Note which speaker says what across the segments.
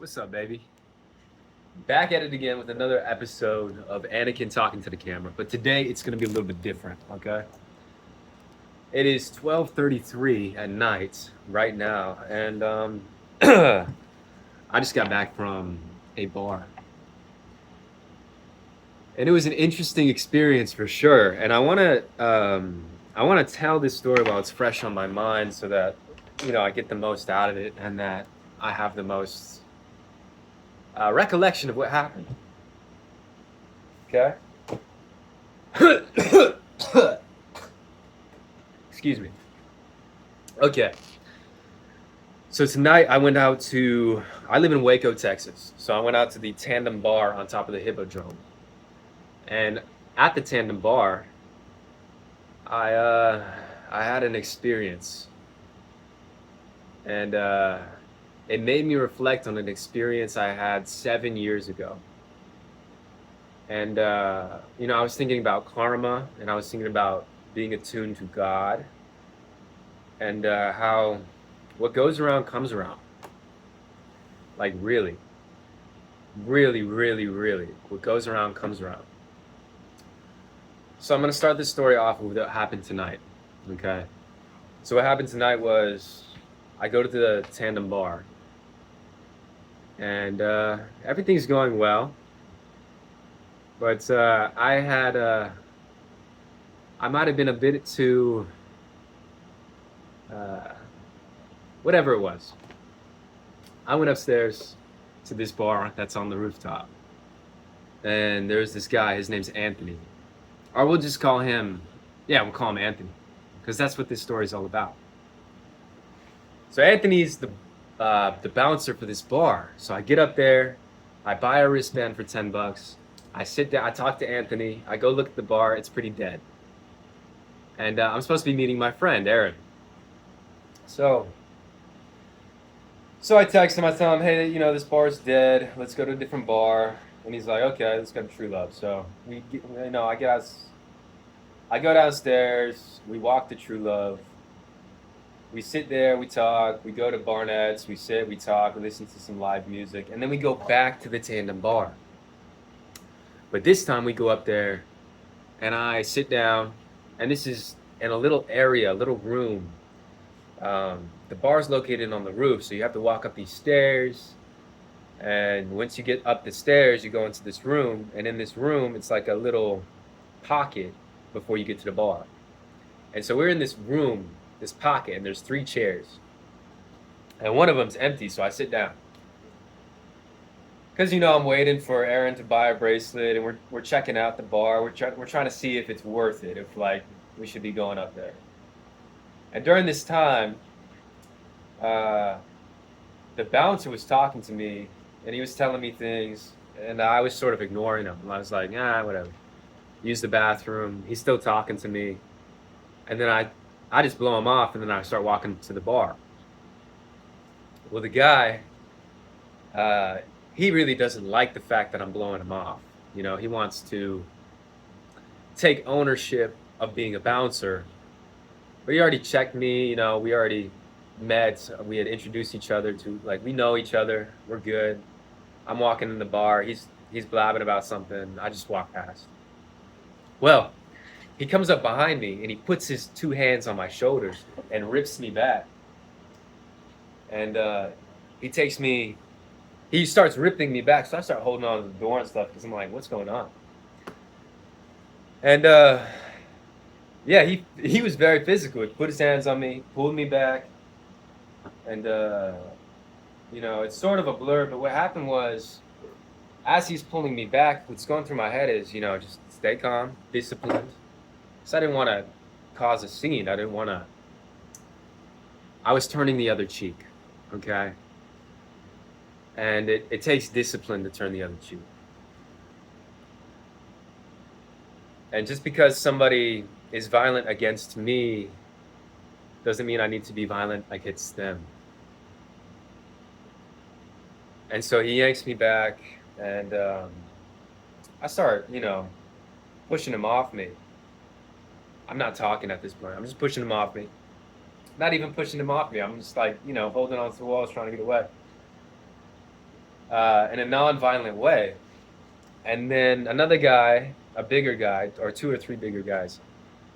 Speaker 1: What's up, baby? Back at it again with another episode of Anakin talking to the camera, but today it's going to be a little bit different, okay? It is 12:33 at night right now, and I just got back from a bar. And it was an interesting experience for sure, and I want to tell this story while it's fresh on my mind so that I get the most out of it and that I have the most recollection of what happened. Okay. Excuse me. Okay. So tonight I live in Waco, Texas. So I went out to the Tandem Bar on top of the Hippodrome. And at the Tandem Bar, I uh I had an experience. And it made me reflect on an experience I had 7 years ago. And I was thinking about karma, and I was thinking about being attuned to God, and how what goes around comes around. Like really, really, really, really, what goes around comes around. So I'm gonna start this story off with what happened tonight. Okay. So what happened tonight was I go to the Tandem Bar, and everything's going well, but I might have been a bit too uh, whatever it was. I went upstairs to this bar that's on the rooftop, and there's this guy. His name's Anthony, or we'll just call him. Yeah, we'll call him Anthony, because that's what this story is all about. So Anthony's the bouncer for this bar. So I get up there, I buy a wristband for $10. I sit down, I talk to Anthony. I go look at the bar. It's pretty dead, and I'm supposed to be meeting my friend Aaron. So So I text him. I tell him, hey, this bar's dead. Let's go to a different bar. And he's like, okay, let's go to True Love. So I go downstairs. We walk to True Love. We sit there. We talk. We go to Barnett's. We sit. We talk. We listen to some live music, and then we go back to the Tandem Bar. But this time we go up there, and I sit down, and this is in a little area, a little room. The bar is located on the roof, so you have to walk up these stairs. And once you get up the stairs, you go into this room. And in this room, it's like a little pocket before you get to the bar. And so we're in this room, this pocket, and there's 3 chairs. And one of them's empty, so I sit down. Because, I'm waiting for Aaron to buy a bracelet, and we're checking out the bar. We're trying to see if it's worth it, if, we should be going up there. And during this time, the bouncer was talking to me, and he was telling me things, and I was sort of ignoring him. I was like, whatever. Use the bathroom. He's still talking to me. And then I just blow him off, and then I start walking to the bar. Well, the guy, he really doesn't like the fact that I'm blowing him off. He wants to take ownership of being a bouncer. But he already checked me, we already met. We had introduced each other to, we know each other. We're good. I'm walking in the bar. He's blabbing about something. I just walk past. Well, he comes up behind me, and he puts his 2 hands on my shoulders and rips me back. And he starts ripping me back. So I start holding on to the door and stuff because I'm like, what's going on? And yeah, he was very physical. He put his hands on me, pulled me back, and it's sort of a blur. But what happened was, as he's pulling me back, what's going through my head is, just stay calm, disciplined. So I didn't want to cause a scene. I was turning the other cheek, okay? And it takes discipline to turn the other cheek. And just because somebody is violent against me doesn't mean I need to be violent against them. And so he yanks me back, and I start, pushing him off me. I'm not talking at this point. I'm just pushing him off me. Not even pushing him off me. I'm just holding on to the walls, trying to get away. in a non-violent way. And then another guy, a bigger guy, or two or three bigger guys,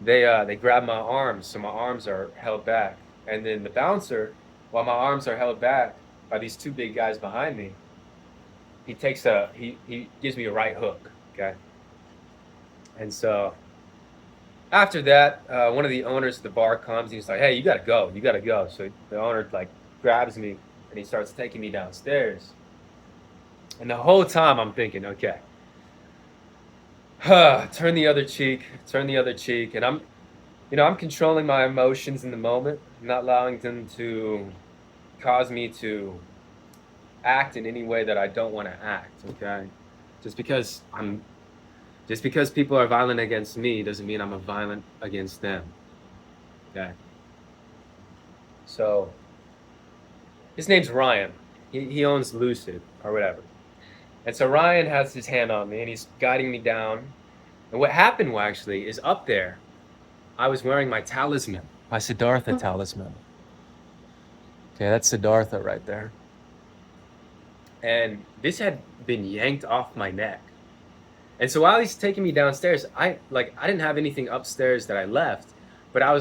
Speaker 1: they grab my arms, so my arms are held back. And then the bouncer, while my arms are held back by these two big guys behind me, he gives me a right hook. Okay. And so after that, one of the owners of the bar comes. He's like, "Hey, you gotta go. You gotta go." So the owner like grabs me and he starts taking me downstairs. And the whole time I'm thinking, okay, turn the other cheek, turn the other cheek, and I'm controlling my emotions in the moment, not allowing them to cause me to act in any way that I don't want to act. Okay, just because I'm, just because people are violent against me doesn't mean I'm violent against them. Okay, so his name's Ryan. He owns Lucid or whatever. And so Ryan has his hand on me and he's guiding me down. And what happened actually is up there, I was wearing my talisman, my Siddhartha talisman. Okay, that's Siddhartha right there. And this had been yanked off my neck. And so while he's taking me downstairs, I didn't have anything upstairs that I left, but I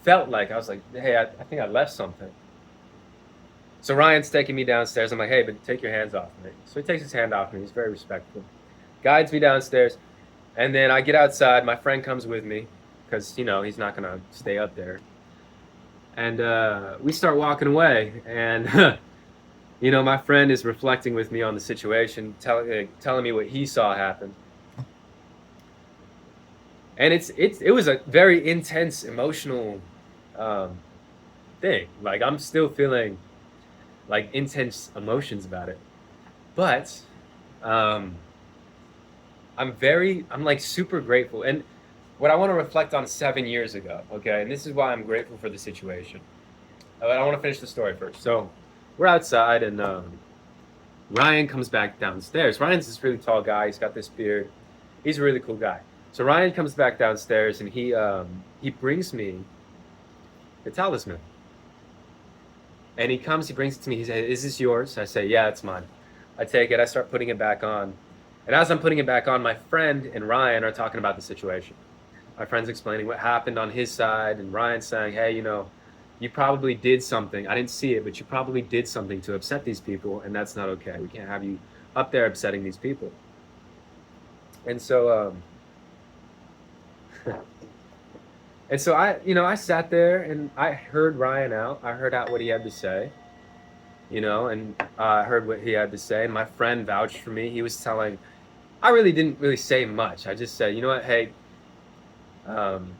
Speaker 1: felt like, hey, I think I left something. So Ryan's taking me downstairs. I'm like, hey, but take your hands off me. So he takes his hand off me. He's very respectful. Guides me downstairs. And then I get outside. My friend comes with me because, he's not going to stay up there. And we start walking away. And, my friend is reflecting with me on the situation, telling me what he saw happen. And it was a very intense, emotional thing. Like, I'm still feeling like intense emotions about it, but I'm like super grateful. And what I want to reflect on 7 years ago, okay, and this is why I'm grateful for the situation. But I want to finish the story first. So we're outside and Ryan comes back downstairs. Ryan's this really tall guy. He's got this beard. He's a really cool guy. So Ryan comes back downstairs and he brings me the talisman. And he brings it to me. He says, "Is this yours?" I say, "Yeah, it's mine." I take it. I start putting it back on. And as I'm putting it back on, my friend and Ryan are talking about the situation. My friend's explaining what happened on his side. And Ryan's saying, "Hey, you probably did something. I didn't see it, but you probably did something to upset these people. And that's not okay. We can't have you up there upsetting these people." And so, and so I sat there and I heard Ryan out. I heard out what he had to say, and I heard what he had to say. And my friend vouched for me. He was telling, I really didn't really say much. I just said, "You know what? Hey,"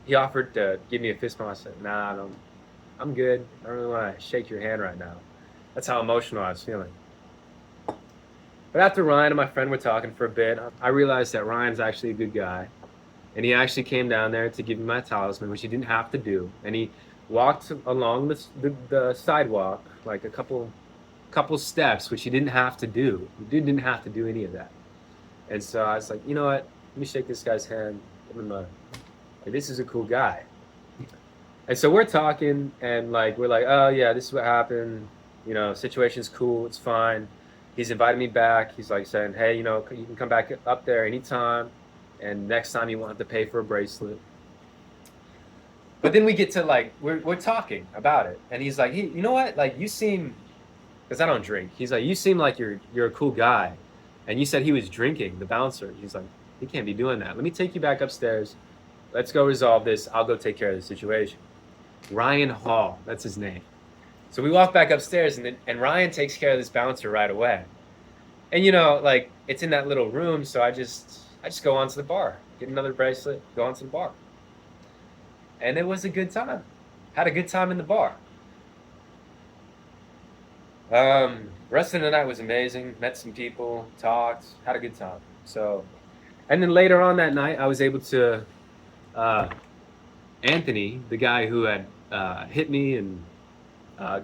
Speaker 1: he offered to give me a fist bump. I said, "Nah, I'm good. I don't really want to shake your hand right now." That's how emotional I was feeling. But after Ryan and my friend were talking for a bit, I realized that Ryan's actually a good guy. And he actually came down there to give me my talisman, which he didn't have to do. And he walked along the sidewalk, like a couple steps, which he didn't have to do. He didn't have to do any of that. And so I was like, you know what? Let me shake this guy's hand. Give him this is a cool guy. And so we're talking, and we're like, "Oh yeah, this is what happened. Situation's cool. It's fine." He's invited me back. He's like saying, "Hey, you can come back up there anytime. And next time you won't have to pay for a bracelet." But then we get to we're talking about it, and he's like, "Hey, you know what? You seem," because I don't drink. He's like, "You seem like you're a cool guy, and you said he was drinking, the bouncer." He's like, "He can't be doing that. Let me take you back upstairs. Let's go resolve this. I'll go take care of the situation." Ryan Hall, that's his name. So we walk back upstairs, and Ryan takes care of this bouncer right away. And it's in that little room, so I just go onto the bar, get another bracelet, go onto the bar. And it was a good time. Had a good time in the bar. Rest of the night was amazing. Met some people, talked, had a good time. So, and then later on that night, I was able to, Anthony, the guy who had hit me and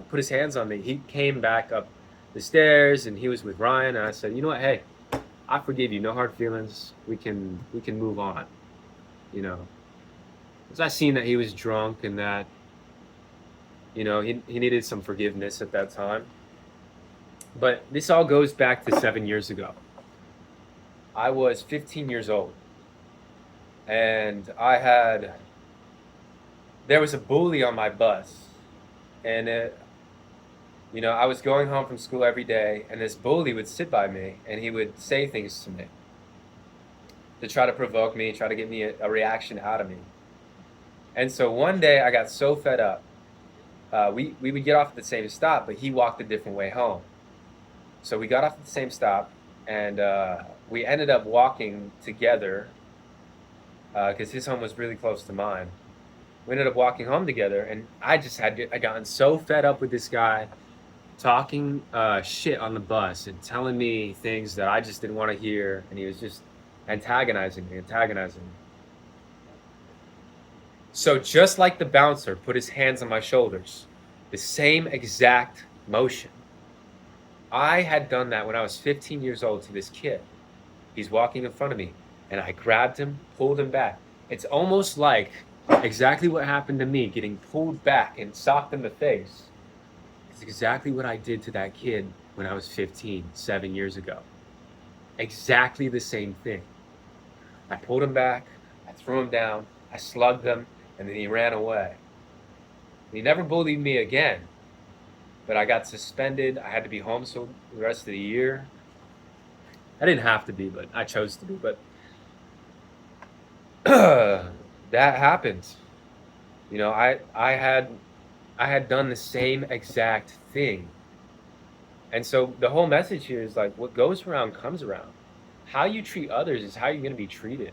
Speaker 1: put his hands on me, he came back up the stairs and he was with Ryan. And I said, "You know what? Hey, I forgive you. No hard feelings. We can move on." Because I seen that he was drunk and that, he needed some forgiveness at that time. But this all goes back to 7 years ago. I was 15 years old, and there was a bully on my bus, and I was going home from school every day, and this bully would sit by me, and he would say things to me to try to provoke me, try to get me a reaction out of me. And so one day I got so fed up. We would get off at the same stop, but he walked a different way home. So we got off at the same stop, and we ended up walking together because his home was really close to mine. We ended up walking home together, and I gotten so fed up with this guy talking shit on the bus and telling me things that I just didn't want to hear, and he was just antagonizing me. So just like the bouncer put his hands on my shoulders, the same exact motion. I had done that when I was 15 years old to this kid. He's walking in front of me, and I grabbed him, pulled him back. It's almost like exactly what happened to me, getting pulled back and socked in the face. It's exactly what I did to that kid when I was 15, 7 years ago. Exactly the same thing. I pulled him back, I threw him down, I slugged him, and then he ran away. He never bullied me again, but I got suspended. I had to be homeschooled the rest of the year. I didn't have to be, but I chose to be. But that happened. I had done the same exact thing. And so the whole message here is like, what goes around comes around. How you treat others is how you're going to be treated.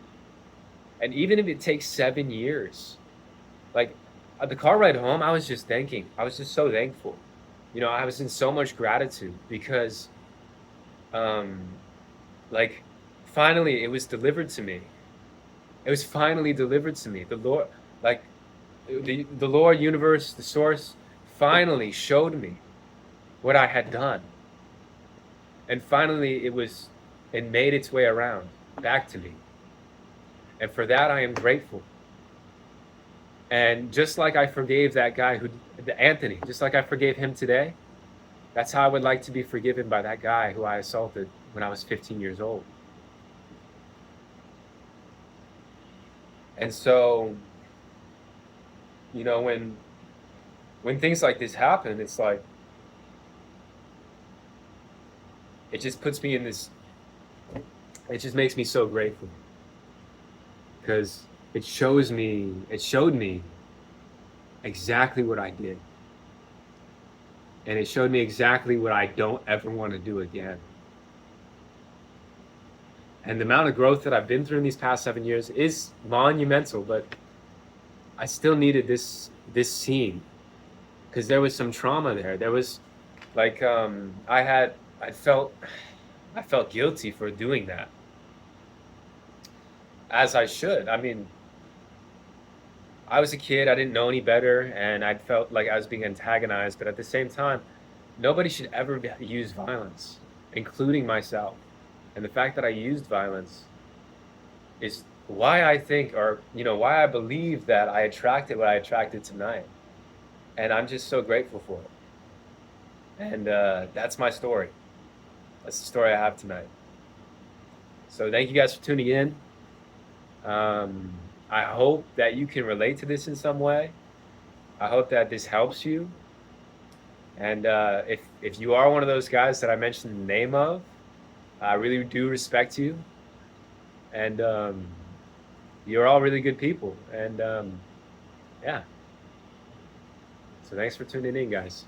Speaker 1: And even if it takes 7 years, like the car ride home, I was just so thankful. I was in so much gratitude because, like, finally it was delivered to me. It was finally delivered to me. The Lord, like, the Lord, universe, the source, finally showed me what I had done. And finally it made its way around back to me. And for that, I am grateful. And just like I forgave that guy Anthony, just like I forgave him today, that's how I would like to be forgiven by that guy who I assaulted when I was 15 years old. And so, when things like this happen, it's like, it just puts me in this, it just makes me so grateful. Because it showed me exactly what I did. And it showed me exactly what I don't ever want to do again. And the amount of growth that I've been through in these past 7 years is monumental, but I still needed this scene because there was some trauma there. There was like, I felt guilty for doing that, as I should. I mean, I was a kid, I didn't know any better, and I felt like I was being antagonized, but at the same time, nobody should ever use violence, including myself. And the fact that I used violence is why I think, or why I believe that I attracted what I attracted tonight. And I'm just so grateful for it. And that's my story. That's the story I have tonight. So thank you guys for tuning in. I hope that you can relate to this in some way. I hope that this helps you. And if you are one of those guys that I mentioned the name of, I really do respect you. And you're all really good people. And yeah. So thanks for tuning in, guys.